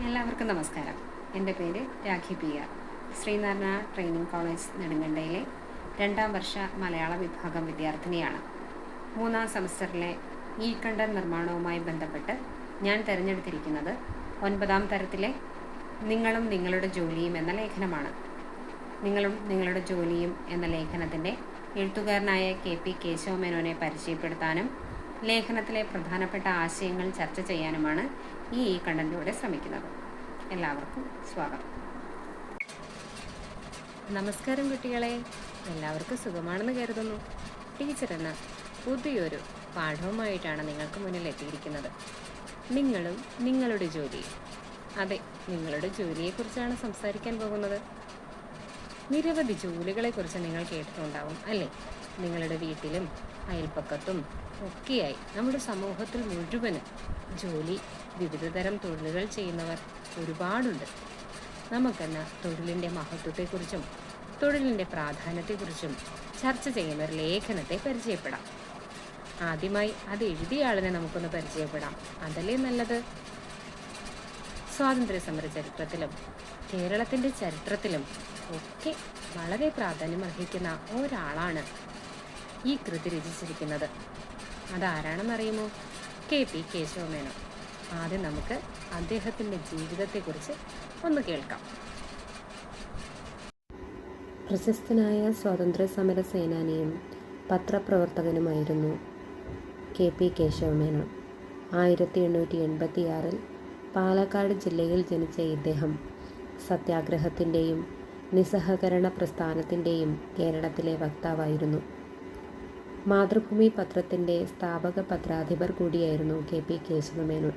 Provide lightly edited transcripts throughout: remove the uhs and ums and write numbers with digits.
എല്ലാവർക്കും നമസ്കാരം. എൻ്റെ പേര് Rakhi P R. Sreenarayana training college നെടുങ്കണ്ടയിലെ 2ാം വർഷ മലയാള വിഭാഗം വിദ്യാർത്ഥിനിയാണ്. 3ാം സെമസ്റ്ററിലെ കീഴ്ക്കണ്ടൻ നിർമ്മാണവുമായി ബന്ധപ്പെട്ട് ഞാൻ തിരഞ്ഞെടുത്തിരിക്കുന്നത് 9ാം തരത്തിലെ നിങ്ങളും നിങ്ങളുടെ ജോലിയും എന്ന ലേഖനമാണ്. നിങ്ങളും നിങ്ങളുടെ ജോലിയും എന്ന ലേഖനത്തിൻ്റെ എഴുത്തുകാരനായ KP കേശവമേനോനെ പരിചയപ്പെടുത്താനും ലേഖനത്തിലെ പ്രധാനപ്പെട്ട ആശയങ്ങൾ ചർച്ച ചെയ്യാനുമാണ് ഈ കണ്ടന്റിലൂടെ ശ്രമിക്കുന്നത്. എല്ലാവർക്കും സ്വാഗതം. നമസ്കാരം കുട്ടികളെ, എല്ലാവർക്കും സുഖമാണെന്ന് കരുതുന്നു. ടീച്ചർ എന്ന പുതിയൊരു പാഠവുമായിട്ടാണ് നിങ്ങൾക്ക് മുന്നിൽ എത്തിയിരിക്കുന്നത്. നിങ്ങളും നിങ്ങളുടെ ജോലിയും. അതെ, നിങ്ങളുടെ ജോലിയെക്കുറിച്ചാണ് സംസാരിക്കാൻ പോകുന്നത്. നിരവധി ജോലികളെക്കുറിച്ച് നിങ്ങൾ കേട്ടിട്ടുണ്ടാവും അല്ലേ? നിങ്ങളുടെ വീട്ടിലും അയൽപ്പക്കത്തും ഒക്കെയായി നമ്മുടെ സമൂഹത്തിൽ മുഴുവനും വിവിധ തരം തൊഴിലുകൾ ചെയ്യുന്നവർ ഒരുപാടുണ്ട്. നമുക്കെന്ന് തൊഴിലിൻ്റെ മഹത്വത്തെക്കുറിച്ചും തൊഴിലിൻ്റെ പ്രാധാന്യത്തെക്കുറിച്ചും ചർച്ച ചെയ്യുന്ന ഒരു ലേഖനത്തെ പരിചയപ്പെടാം. ആദ്യമായി അത് എഴുതിയ ആളിനെ നമുക്കൊന്ന് പരിചയപ്പെടാം. അതല്ലേ നല്ലത്? സ്വാതന്ത്ര്യ സമര ചരിത്രത്തിലും കേരളത്തിൻ്റെ ചരിത്രത്തിലും ഒക്കെ വളരെ പ്രാധാന്യം അർഹിക്കുന്ന ഒരാളാണ് ഈ കൃതി രചിച്ചിരിക്കുന്നത്. അതാരാണെന്നറിയുമോ? KP കേശവമേനോൻ. ആദ്യം നമുക്ക് അദ്ദേഹത്തിൻ്റെ ജീവിതത്തെക്കുറിച്ച് ഒന്ന് കേൾക്കാം. പ്രശസ്തനായ സ്വാതന്ത്ര്യ സമര സേനാനിയും പത്രപ്രവർത്തകനുമായിരുന്നു KP കേശവമേനോൻ. 1886 പാലക്കാട് ജില്ലയിൽ ജനിച്ച ഇദ്ദേഹം സത്യാഗ്രഹത്തിൻ്റെയും നിസ്സഹകരണ പ്രസ്ഥാനത്തിൻ്റെയും കേരളത്തിലെ വക്താവായിരുന്നു. മാതൃഭൂമി പത്രത്തിൻ്റെ സ്ഥാപക പത്രാധിപർ കൂടിയായിരുന്നു KP കേശവമേനോൻ.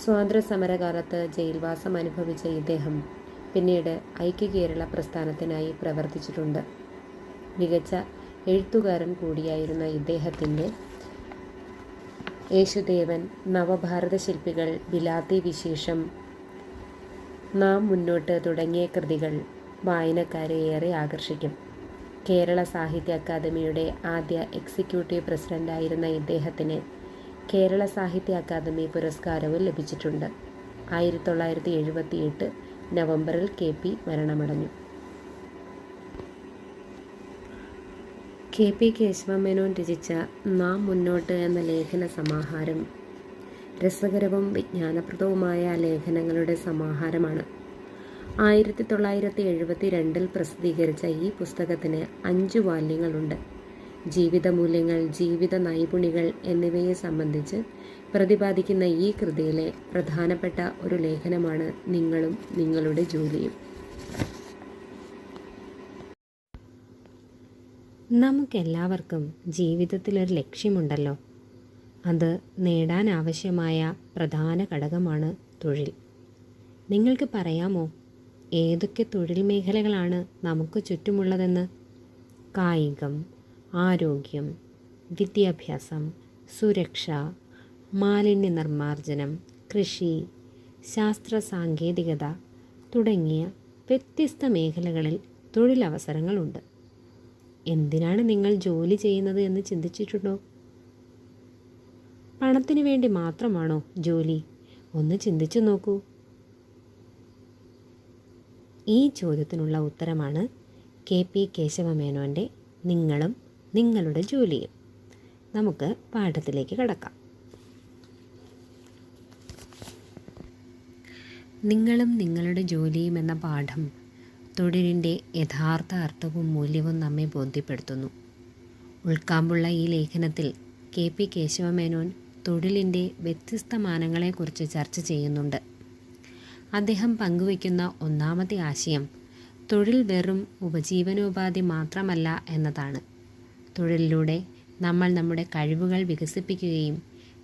സ്വാതന്ത്ര്യ സമരകാലത്ത് ജയിൽവാസം അനുഭവിച്ച ഇദ്ദേഹം പിന്നീട് ഐക്യകേരള പ്രസ്ഥാനത്തിനായി പ്രവർത്തിച്ചിട്ടുണ്ട്. മികച്ച എഴുത്തുകാരൻ കൂടിയായിരുന്ന ഇദ്ദേഹത്തിൻ്റെ യേശുദേവൻ, നവഭാരത ശില്പികൾ, ബിലാത്തി വിശേഷം, നാം മുന്നോട്ട് തുടങ്ങിയ കൃതികൾ വായനക്കാരെ ഏറെ ആകർഷിക്കും. കേരള സാഹിത്യ അക്കാദമിയുടെ ആദ്യ എക്സിക്യൂട്ടീവ് പ്രസിഡൻ്റായിരുന്ന ഇദ്ദേഹത്തിന് കേരള സാഹിത്യ അക്കാദമി പുരസ്കാരവും ലഭിച്ചിട്ടുണ്ട്. 1978 നവംബറിൽ KP മരണമടഞ്ഞു. KP കേശവമേനോൻ രചിച്ച നാം മുന്നോട്ട് എന്ന ലേഖന സമാഹാരം രസകരവും വിജ്ഞാനപ്രദവുമായ ലേഖനങ്ങളുടെ സമാഹാരമാണ്. 1972 പ്രസിദ്ധീകരിച്ച ഈ പുസ്തകത്തിന് 5 വാല്യങ്ങളുണ്ട്. ജീവിത മൂല്യങ്ങൾ, ജീവിത നൈപുണികൾ എന്നിവയെ സംബന്ധിച്ച് പ്രതിപാദിക്കുന്ന ഈ കൃതിയിലെ പ്രധാനപ്പെട്ട ഒരു ലേഖനമാണ് നിങ്ങളും നിങ്ങളുടെ ജോലിയും. നമുക്കെല്ലാവർക്കും ജീവിതത്തിലൊരു ലക്ഷ്യമുണ്ടല്ലോ. അത് നേടാൻ ആവശ്യമായ പ്രധാന ഘടകമാണ് തൊഴിൽ. നിങ്ങൾക്ക് പറയാമോ ഏതൊക്കെ തൊഴിൽ മേഖലകളാണ് നമുക്ക് ചുറ്റുമുള്ളതെന്ന്? കായികം, ആരോഗ്യം, വിദ്യാഭ്യാസം, സുരക്ഷ, മാലിന്യ നിർമ്മാർജ്ജനം, കൃഷി, ശാസ്ത്ര സാങ്കേതികത തുടങ്ങിയ വ്യത്യസ്ത മേഖലകളിൽ തൊഴിലവസരങ്ങളുണ്ട്. എന്തിനാണ് നിങ്ങൾ ജോലി ചെയ്യുന്നത് എന്ന് ചിന്തിച്ചിട്ടുണ്ടോ? പണത്തിന് വേണ്ടി മാത്രമാണോ ജോലി? ഒന്ന് ചിന്തിച്ചു നോക്കൂ. ഈ ചോദ്യത്തിനുള്ള ഉത്തരമാണ് KP കേശവമേനോൻ്റെ നിങ്ങളും നിങ്ങളുടെ ജോലിയും. നമുക്ക് പാഠത്തിലേക്ക് കടക്കാം. നിങ്ങളും നിങ്ങളുടെ ജോലിയും എന്ന പാഠം തൊഴിലിൻ്റെ യഥാർത്ഥ അർത്ഥവും മൂല്യവും നമ്മെ ബോധ്യപ്പെടുത്തുന്നു. ഉൾക്കാമ്പുള്ള ഈ ലേഖനത്തിൽ KP കേശവമേനോൻ തൊഴിലിൻ്റെ വ്യത്യസ്ത മാനങ്ങളെക്കുറിച്ച് ചർച്ച ചെയ്യുന്നുണ്ട്. അദ്ദേഹം പങ്കുവയ്ക്കുന്ന ഒന്നാമത്തെ ആശയം തൊഴിൽ വെറും ഉപജീവനോപാധി മാത്രമല്ല എന്നതാണ്. തൊഴിലിലൂടെ നമ്മൾ നമ്മുടെ കഴിവുകൾ വികസിപ്പിക്കുകയും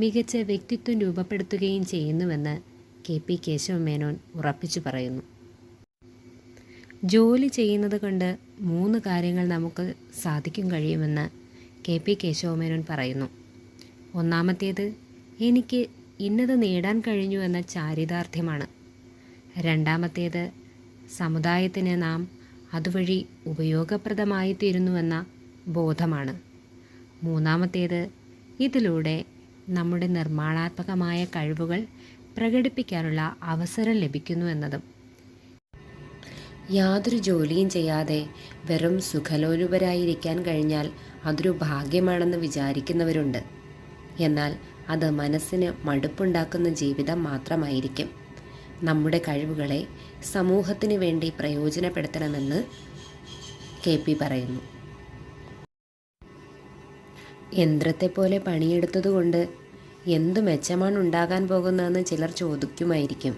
മികച്ച വ്യക്തിത്വം രൂപപ്പെടുത്തുകയും ചെയ്യുന്നുവെന്ന് KP കേശവമേനോൻ ഉറപ്പിച്ചു പറയുന്നു. ജോലി ചെയ്യുന്നത് കൊണ്ട് 3 കാര്യങ്ങൾ നമുക്ക് സാധിക്കാൻ കഴിയുമെന്ന് KP കേശവമേനോൻ പറയുന്നു. ഒന്നാമത്തേത് എനിക്ക് ഇന്നത് നേടാൻ കഴിഞ്ഞു എന്ന ചാരിതാർത്ഥ്യമാണ്. രണ്ടാമത്തേത് സമുദായത്തിന് നാം അതുവഴി ഉപയോഗപ്രദമായി തീരുന്നുവെന്ന ബോധമാണ്. മൂന്നാമത്തേത്, ഇതിലൂടെ നമ്മുടെ നിർമ്മാണാത്മകമായ കഴിവുകൾ പ്രകടിപ്പിക്കാനുള്ള അവസരം ലഭിക്കുന്നു എന്നതും. യാതൊരു ജോലിയും ചെയ്യാതെ വെറും സുഖലോലുപരായിരിക്കാൻ കഴിഞ്ഞാൽ അതൊരു ഭാഗ്യമാണെന്ന് വിചാരിക്കുന്നവരുണ്ട്. എന്നാൽ അത് മനസ്സിന് മടുപ്പുണ്ടാക്കുന്ന ജീവിതം മാത്രമായിരിക്കും. നമ്മുടെ കഴിവുകളെ സമൂഹത്തിന് വേണ്ടി പ്രയോജനപ്പെടുത്തണമെന്ന് KP പറയുന്നു. യന്ത്രത്തെപ്പോലെ പണിയെടുത്തതുകൊണ്ട് എന്തു മെച്ചമാണ് ഉണ്ടാകാൻ പോകുന്നതെന്ന് ചിലർ ചോദിക്കുമായിരിക്കും.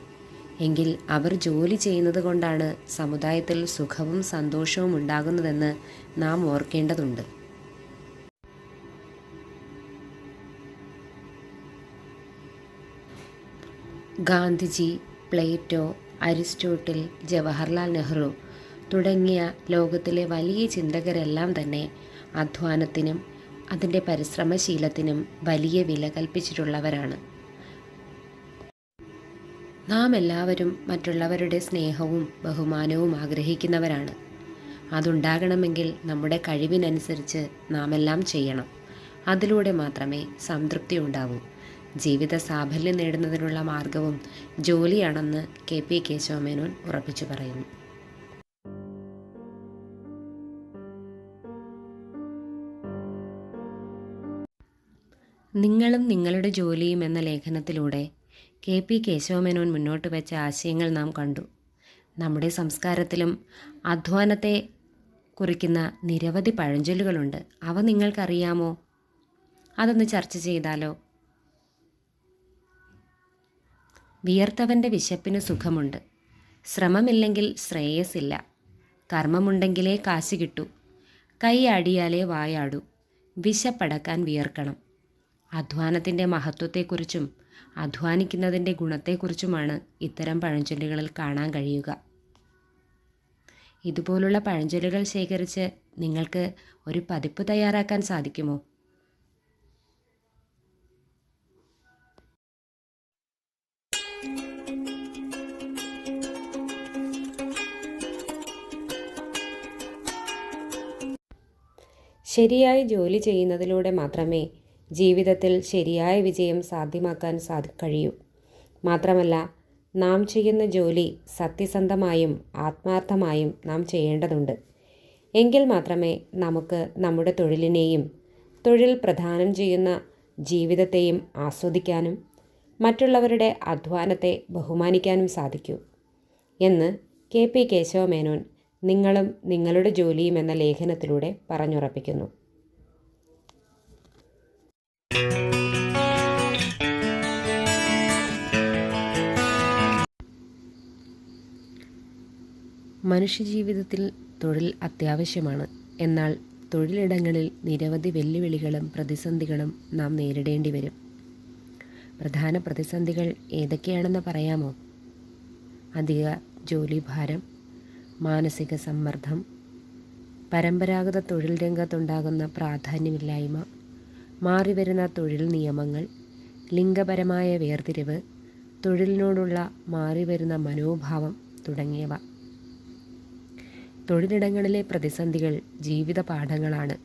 എങ്കിൽ അവർ ജോലി ചെയ്യുന്നത് കൊണ്ടാണ് സമുദായത്തിൽ സുഖവും സന്തോഷവും ഉണ്ടാകുന്നതെന്ന് നാം ഓർക്കേണ്ടതുണ്ട്. ഗാന്ധിജി, പ്ലേറ്റോ, അരിസ്റ്റോട്ടിൽ, ജവഹർലാൽ നെഹ്റു തുടങ്ങിയ ലോകത്തിലെ വലിയ ചിന്തകരെല്ലാം തന്നെ അധ്വാനത്തിനും അതിൻ്റെ പരിശ്രമശീലത്തിനും വലിയ വില കൽപ്പിച്ചിട്ടുള്ളവരാണ്. നാം എല്ലാവരും മറ്റുള്ളവരുടെ സ്നേഹവും ബഹുമാനവും ആഗ്രഹിക്കുന്നവരാണ്. അതുണ്ടാകണമെങ്കിൽ നമ്മുടെ കഴിവിനനുസരിച്ച് നാം എല്ലാം ചെയ്യണം. അതിലൂടെ മാത്രമേ സംതൃപ്തി ഉണ്ടാവൂ. ജീവിത സാഫല്യം നേടുന്നതിനുള്ള മാർഗവും ജോലിയാണെന്ന് KP കേശവമേനോൻ ഉറപ്പിച്ചു പറയുന്നു. നിങ്ങളും നിങ്ങളുടെ ജോലിയും എന്ന ലേഖനത്തിലൂടെ KP കേശവമേനോൻ മുന്നോട്ട് വെച്ച ആശയങ്ങൾ നാം കണ്ടു. നമ്മുടെ സംസ്കാരത്തിലും അധ്വാനത്തെ കുറിക്കുന്ന നിരവധി പഴഞ്ചൊല്ലുകളുണ്ട്. അവ നിങ്ങൾക്കറിയാമോ? അതൊന്ന് ചർച്ച ചെയ്താലോ? വിയർത്തവൻ്റെ വിശപ്പിന് സുഖമുണ്ട്, ശ്രമമില്ലെങ്കിൽ ശ്രേയസില്ല, കർമ്മമുണ്ടെങ്കിലേ കാശ് കിട്ടൂ, കൈ ആടിയാലേ വായാടൂ, വിശപ്പടക്കാൻ വിയർക്കണം. അധ്വാനത്തിൻ്റെ മഹത്വത്തെക്കുറിച്ചും അധ്വാനിക്കുന്നതിൻ്റെ ഗുണത്തെക്കുറിച്ചുമാണ് ഇത്തരം പഴഞ്ചൊല്ലുകളിൽ കാണാൻ കഴിയുക. ഇതുപോലുള്ള പഴഞ്ചൊല്ലുകൾ ശേഖരിച്ച് നിങ്ങൾക്ക് ഒരു പതിപ്പ് തയ്യാറാക്കാൻ സാധിക്കുമോ? ശരിയായി ജോലി ചെയ്യുന്നതിലൂടെ മാത്രമേ ജീവിതത്തിൽ ശരിയായ വിജയം സാധ്യമാക്കാൻ കഴിയൂ. മാത്രമല്ല, നാം ചെയ്യുന്ന ജോലി സത്യസന്ധമായും ആത്മാർത്ഥമായും നാം ചെയ്യേണ്ടതുണ്ട്. എങ്കിൽ മാത്രമേ നമുക്ക് നമ്മുടെ തൊഴിലിനെയും തൊഴിൽ പ്രദാനം ചെയ്യുന്ന ജീവിതത്തെയും ആസ്വദിക്കാനും മറ്റുള്ളവരുടെ അധ്വാനത്തെ ബഹുമാനിക്കാനും സാധിക്കൂ എന്ന് KP കേശവമേനോൻ നിങ്ങളും നിങ്ങളുടെ ജോലിയും എന്ന ലേഖനത്തിലൂടെ പറഞ്ഞുറപ്പിക്കുന്നു. മനുഷ്യജീവിതത്തിൽ തൊഴിൽ അത്യാവശ്യമാണ്. എന്നാൽ തൊഴിലിടങ്ങളിൽ നിരവധി വെല്ലുവിളികളും പ്രതിസന്ധികളും നാം നേരിടേണ്ടി വരും. പ്രധാന പ്രതിസന്ധികൾ ഏതൊക്കെയാണെന്ന് പറയാമോ? അധിക ജോലിഭാരം, മാനസിക സമ്മർദ്ദം, പരമ്പരാഗത തൊഴിൽ രംഗത്തുണ്ടാകുന്ന പ്രാധാന്യമില്ലായ്മ, മാറിവരുന്ന തൊഴിൽ നിയമങ്ങൾ, ലിംഗപരമായ വേർതിരിവ്, തൊഴിലിനോടുള്ള മാറിവരുന്ന മനോഭാവം തുടങ്ങിയവ. തൊഴിലിടങ്ങളിലെ പ്രതിസന്ധികൾ ജീവിത പാഠങ്ങളാണ്.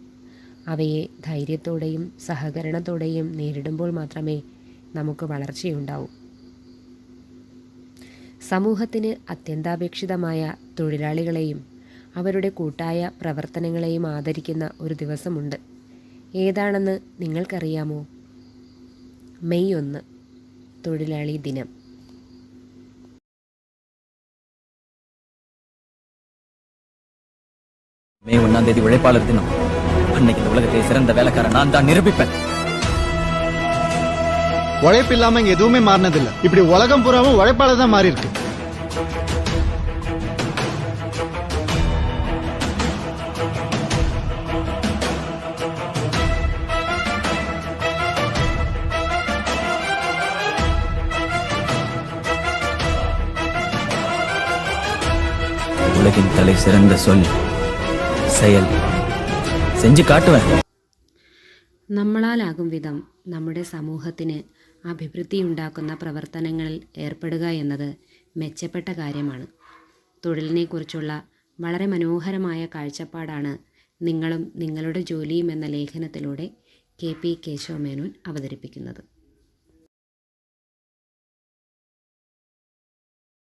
അവയെ ധൈര്യത്തോടെയും സഹകരണത്തോടെയും നേരിടുമ്പോൾ മാത്രമേ നമുക്ക് വളർച്ചയുണ്ടാവൂ. സമൂഹത്തിന് അത്യന്താപേക്ഷിതമായ തൊഴിലാളികളെയും അവരുടെ കൂട്ടായ പ്രവർത്തനങ്ങളെയും ആദരിക്കുന്ന ഒരു ദിവസമുണ്ട്. ഏതാണെന്ന് നിങ്ങൾക്കറിയാമോ? മെയ് 1, തൊഴിലാളി ദിനം. மே 1ஆம் தேதி உழைப்பாளர் தினம். அன்னைக்கு இந்த உலகத்தை சிறந்த வேலைக்காரன் நான் தான் நிரூபிப்பேன். உழைப்பு இல்லாம இங்க எதுவுமே மாறினதில்லை. இப்படி உலகம் பூராவும் உழைப்பாளர் தான் மாறி இருக்கு. உலகின் தலை சிறந்த சொல் செயல். செஞ்சு காட்டுவேன். നമ്മളാലാകും വിധം നമ്മുടെ സമൂഹത്തിന് അഭിവൃദ്ധിയുണ്ടാക്കുന്ന പ്രവർത്തനങ്ങളിൽ ഏർപ്പെടുക എന്നത് മെച്ചപ്പെട്ട കാര്യമാണ്. തൊഴിലിനെക്കുറിച്ചുള്ള വളരെ മനോഹരമായ കാഴ്ചപ്പാടാണ് നിങ്ങളും നിങ്ങളുടെ ജോലിയും എന്ന ലേഖനത്തിലൂടെ KP കേശവമേനോൻ അവതരിപ്പിക്കുന്നത്.